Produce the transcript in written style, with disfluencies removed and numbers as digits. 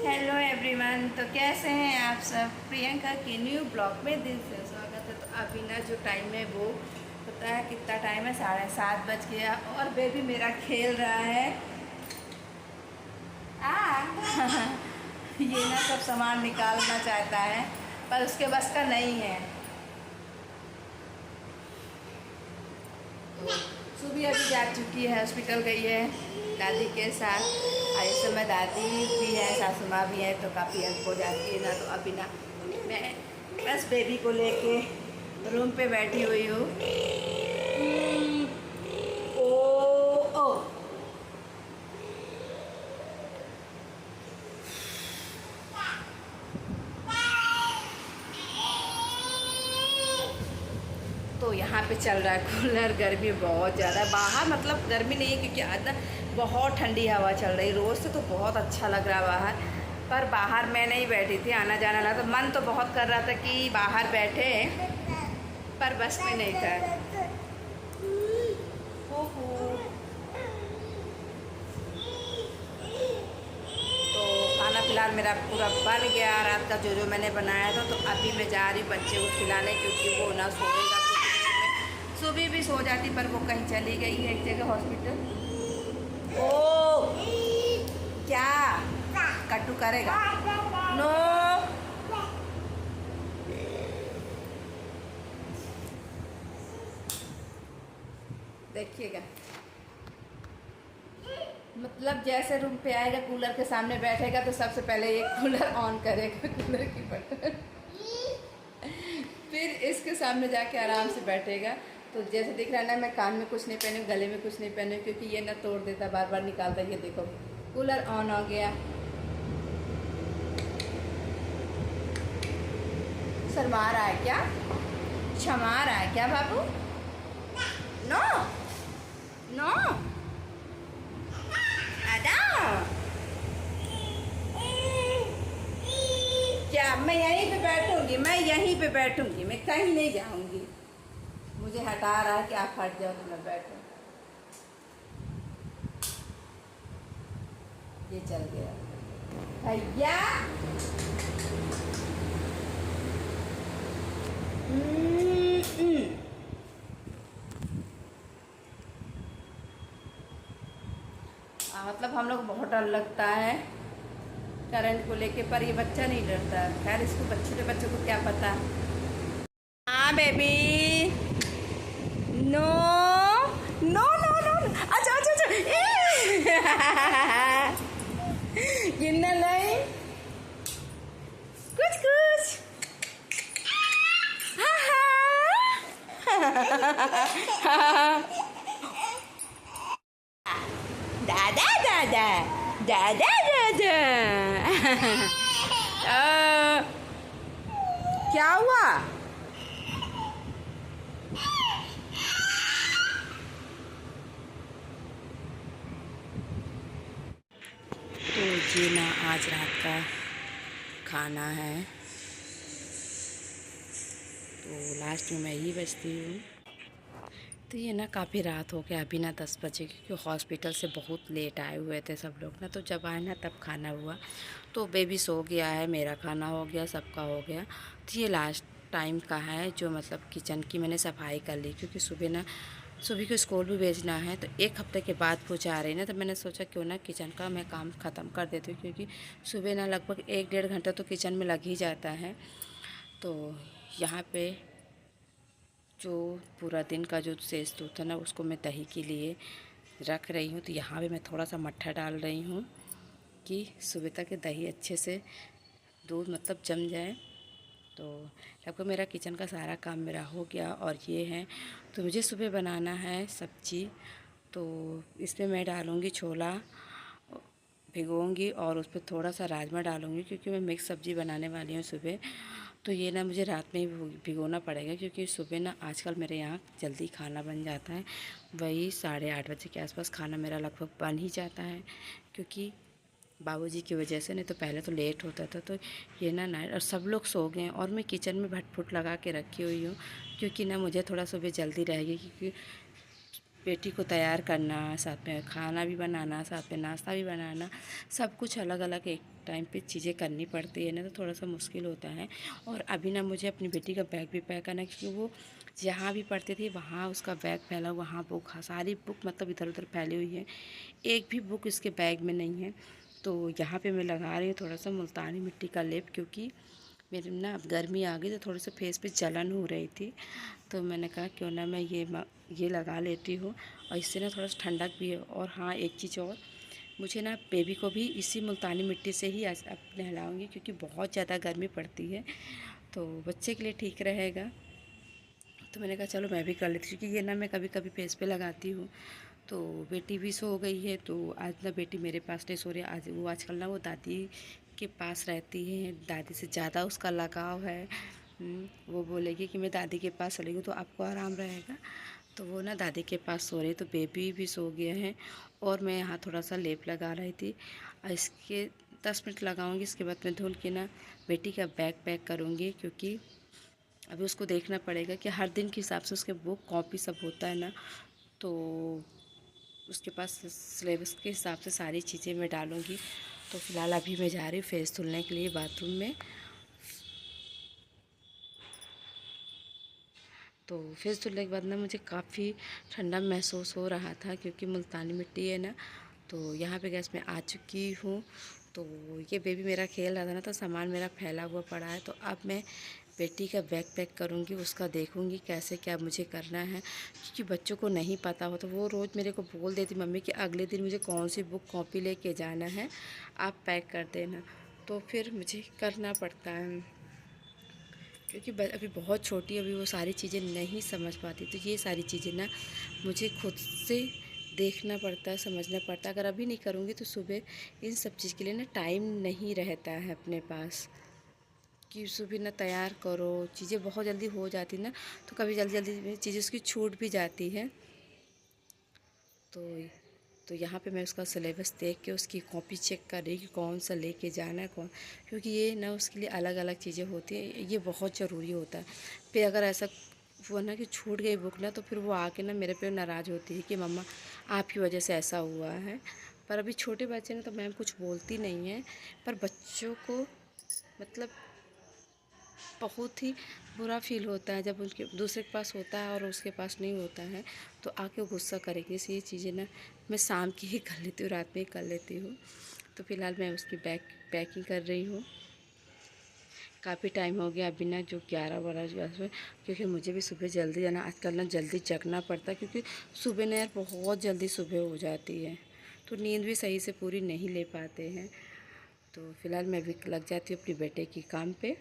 Hello everyone. तो कैसे हैं आप सब? प्रियंका के न्यू ब्लॉग में दिल से स्वागत है। तो अभी ना जो टाइम है वो पता है कितना टाइम है? 7:30 बज गया और बेबी मेरा खेल रहा है। ये ना सब सामान निकालना चाहता है पर उसके बस का नहीं है। तो सुबह अभी जा चुकी है, हॉस्पिटल गई है दादी के साथ। इस समय दादी भी है, सासू माँ भी है, तो काफ़ी हेल्प हो जाती है ना। तो अभी ना मैं बस बेबी को लेके रूम पे बैठी हुई हूँ। ओ ओ तो यहाँ पे चल रहा है कूलर। गर्मी बहुत ज़्यादा बाहर, मतलब गर्मी नहीं है क्योंकि आज ना बहुत ठंडी हवा चल रही। रोज़ से तो बहुत अच्छा लग रहा बाहर, पर बाहर मैं नहीं बैठी थी, आना जाना लगा। तो मन तो बहुत कर रहा था कि बाहर बैठे, पर बस में नहीं था। तो खाना फिलहाल मेरा पूरा बन गया रात का, जो जो मैंने बनाया था। तो अभी मैं जा रही हूँ बच्चे को खिलाने, क्योंकि वो ना सोएगा कुछ देर में। सुबह भी सो जाती पर वो कहीं चली गई है एक जगह हॉस्पिटल। ओ क्या कट्टू करेगा? नो, देखिएगा, मतलब जैसे रूम पे आएगा कूलर के सामने बैठेगा तो सबसे पहले ये कूलर ऑन करेगा, कूलर की बटन। फिर इसके सामने जाके आराम से बैठेगा। तो जैसे दिख रहा है ना, मैं कान में कुछ नहीं पहनी, गले में कुछ नहीं पहनी, क्योंकि ये ना तोड़ देता, बार बार निकालता। ये देखो कूलर ऑन हो गया। शर्मा रहा है क्या? क्षमा रहा है क्या बाबू? नो नो अदा, क्या मैं यहीं पे बैठूंगी? मैं यहीं पे बैठूंगी, मैं कहीं नहीं जाऊंगी। मुझे हटा रहा है कि आप हट जाओ तो मैं बैठूं। ये चल गया भैया। मतलब हम लोग बहुत डर लगता है करंट को लेके, पर ये बच्चा नहीं डरता। खैर इसको छोटे बच्चों को क्या पता। हाँ baby, no no no no. अच्छा अच्छा अच्छा गिनना नहीं, कुछ कुछ। दादा दादा दादा दादा। क्या हुआ? तो ये ना आज रात का खाना है। तो लास्ट में मैं ही बचती हूँ। तो ये ना काफ़ी रात हो गया, अभी ना 10 बजे, क्योंकि हॉस्पिटल से बहुत लेट आए हुए थे सब लोग ना। तो जब आए ना तब खाना हुआ। तो बेबी सो गया है, मेरा खाना हो गया, सबका हो गया। तो ये लास्ट टाइम का है जो मतलब किचन की मैंने सफाई कर ली, क्योंकि सुबह को स्कूल भी भेजना है। तो एक हफ्ते के बाद वो जा रही ना, तो मैंने सोचा क्यों ना किचन का मैं काम ख़त्म कर देती हूँ, क्योंकि सुबह ना लगभग 1-1.5 घंटा तो किचन में लग ही जाता है। तो यहाँ पे जो पूरा दिन का जो शेष दूध है ना, उसको मैं दही के लिए रख रही हूँ। तो यहाँ पे मैं थोड़ा सा मट्ठा डाल रही हूँ कि सुबह तक दही अच्छे से दूध मतलब जम जाए। तो लगभग मेरा किचन का सारा काम मेरा हो गया। और ये है, तो मुझे सुबह बनाना है सब्जी। तो इसमें मैं डालूँगी छोला, भिगोऊँगी, और उस पर थोड़ा सा राजमा डालूँगी, क्योंकि मैं मिक्स सब्ज़ी बनाने वाली हूँ सुबह। तो ये ना मुझे रात में ही भिगोना पड़ेगा, क्योंकि सुबह ना आजकल मेरे यहाँ जल्दी खाना बन जाता है। वही 8:30 बजे के आसपास खाना मेरा लगभग बन ही जाता है, क्योंकि बाबूजी की वजह से। नहीं तो पहले तो लेट होता था। तो ये ना नाइट, और सब लोग सो गए हैं और मैं किचन में भटफुट लगा के रखी हुई हूँ, क्योंकि ना मुझे थोड़ा सुबह जल्दी रहेगी, क्योंकि बेटी को तैयार करना, साथ में खाना भी बनाना, साथ में नाश्ता भी बनाना, सब कुछ अलग अलग एक टाइम पे चीज़ें करनी पड़ती है ना, तो थोड़ा सा मुश्किल होता है। और अभी ना मुझे अपनी बेटी का बैग भी पैक करना है, क्योंकि वो जहाँ भी पढ़ती थी वहाँ उसका बैग फैला, वहाँ बुक, सारी बुक मतलब इधर उधर फैली हुई है, एक भी बुक इसके बैग में नहीं है। तो यहाँ पे मैं लगा रही हूँ थोड़ा सा मुल्तानी मिट्टी का लेप, क्योंकि मेरे ना अब गर्मी आ गई तो थोड़े से फेस पे जलन हो रही थी, तो मैंने कहा क्यों ना मैं ये लगा लेती हूँ, और इससे ना थोड़ा सा ठंडक भी है। और हाँ, एक चीज़ और, मुझे ना बेबी को भी इसी मुल्तानी मिट्टी से ही आज अब नहलाऊँगी, क्योंकि बहुत ज़्यादा गर्मी पड़ती है, तो बच्चे के लिए ठीक रहेगा। तो मैंने कहा चलो मैं भी कर लेती हूँ, क्योंकि ये ना मैं कभी कभी फेस पे लगाती हूँ। तो बेटी भी सो गई है, तो आज ना बेटी मेरे पास नहीं सो रही, आज वो आजकल ना वो दादी के पास रहती है, दादी से ज़्यादा उसका लगाव है। वो बोलेगी कि मैं दादी के पास चलेगी तो आपको आराम रहेगा, तो वो ना दादी के पास सो रही, तो बेबी भी सो गया है। और मैं यहाँ थोड़ा सा लेप लगा रही थी, और इसके 10 मिनट लगाऊंगी, इसके बाद मैं धुल के ना बेटी का बैग पैक करूँगी, क्योंकि अभी उसको देखना पड़ेगा कि हर दिन के हिसाब से उसके बुक कॉपी सब होता है ना, तो उसके पास सिलेबस के हिसाब से सारी चीज़ें मैं डालूँगी। तो फ़िलहाल अभी मैं जा रही हूँ फेस धुलने के लिए बाथरूम में। तो फेस धुलने के बाद ना मुझे काफ़ी ठंडा महसूस हो रहा था, क्योंकि मुल्तानी मिट्टी है ना। तो यहाँ पे गैस में आ चुकी हूँ। तो ये बेबी मेरा खेल रहा था ना, तो सामान मेरा फैला हुआ पड़ा है, तो अब मैं बेटी का बैग पैक करूँगी, उसका देखूँगी कैसे क्या मुझे करना है, क्योंकि बच्चों को नहीं पता हो तो वो रोज़ मेरे को बोल देती मम्मी कि अगले दिन मुझे कौन सी बुक कॉपी लेके जाना है, आप पैक कर देना। तो फिर मुझे करना पड़ता है, क्योंकि अभी बहुत छोटी है, अभी वो सारी चीज़ें नहीं समझ पाती, तो ये सारी चीज़ें ना मुझे खुद से देखना पड़ता है, समझना पड़ता है। अगर अभी नहीं करूँगी तो सुबह इन सब चीज़ के लिए ना टाइम नहीं रहता है अपने पास, कि सुबह ना तैयार करो, चीज़ें बहुत जल्दी हो जाती ना, तो कभी जल्दी जल्दी में चीज़ें उसकी छूट भी जाती है। तो यहाँ पे मैं उसका सिलेबस देख के उसकी कॉपी चेक कर रही कि कौन सा लेके जाना है, कौन, क्योंकि ये ना उसके लिए अलग अलग चीज़ें होती हैं, ये बहुत ज़रूरी होता है। फिर अगर ऐसा हुआ ना कि छूट गई बुक ना, तो फिर वो आके ना मेरे पे नाराज़ होती है कि मम्मा आपकी वजह से ऐसा हुआ है। पर अभी छोटे बच्चे ना, तो मैम कुछ बोलती नहीं है, पर बच्चों को मतलब बहुत ही बुरा फील होता है जब उनके दूसरे के पास होता है और उसके पास नहीं होता है, तो आके वो गुस्सा करेंगे। इसलिए चीज़ें ना मैं शाम की ही कर लेती हूँ, रात में ही कर लेती हूँ। तो फ़िलहाल मैं उसकी पैकिंग कर रही हूँ। काफ़ी टाइम हो गया अभी ना, जो 11-12 बजे, क्योंकि मुझे भी सुबह जल्दी जाना, आजकल ना जल्दी जगना पड़ता है, क्योंकि सुबह ना यार बहुत जल्दी सुबह हो जाती है, तो नींद भी सही से पूरी नहीं ले पाते हैं। तो फ़िलहाल मैं भी लग जाती हूँ अपने बेटे की काम पे।